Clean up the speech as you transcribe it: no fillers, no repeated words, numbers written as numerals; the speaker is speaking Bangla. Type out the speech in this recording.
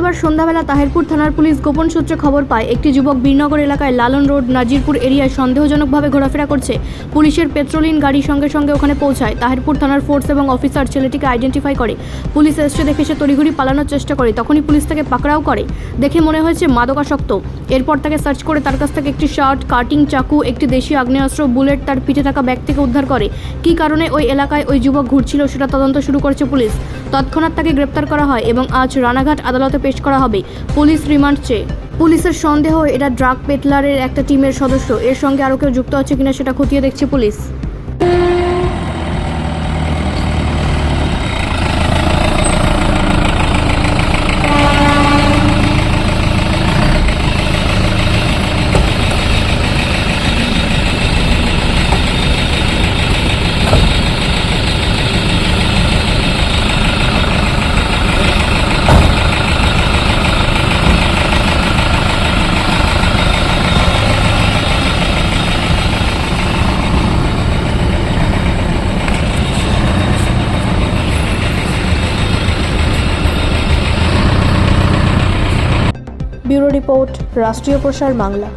শুক্রবার সন্ধ্যাবেলা তাহিরপুর থানার পুলিশ গোপন সূত্রে খবর পায় একটি যুবক বীরনগর এলাকায় লালন রোড নাজিরপুর এরিয়ায় সন্দেহজনকভাবে ঘোরাফেরা করছে। পুলিশের পেট্রোলিং গাড়ি সঙ্গে সঙ্গে ওখানে পৌঁছায়। তাহিরপুর থানার ফোর্স এবং অফিসার ছেলেটিকে আইডেন্টিফাই করে। পুলিশ এসে দেখে সে তড়িঘড়ি পালানোর চেষ্টা করে। তখনই পুলিশ তাকে পাকড়াও করে। দেখে মনে হয়েছে মাদকাসক্ত। এরপর তাকে সার্চ করে তার কাছ থেকে একটি শার্ট, কাটিং চাকু, একটি দেশি আগ্নেয়াস্ত্র, বুলেট তার পিঠে থাকা ব্যাগ থেকে উদ্ধার করে। কী কারণে ওই এলাকায় ওই যুবক ঘুরছিল সেটা তদন্ত শুরু করেছে পুলিশ। তৎক্ষণাৎ তাকে গ্রেপ্তার করা হয় এবং আজ রানাঘাট আদালতে পেশ করা হবে। পুলিশ রিমান্ড চেয়ে। পুলিশের সন্দেহ এটা ড্রাগ পেটলারের একটা টিমের সদস্য। এর সঙ্গে আরও কেউ যুক্ত আছে কিনা সেটা খতিয়ে দেখছে পুলিশ। ব্যুরো রিপোর্ট, রাষ্ট্রীয় প্রসার বাংলা।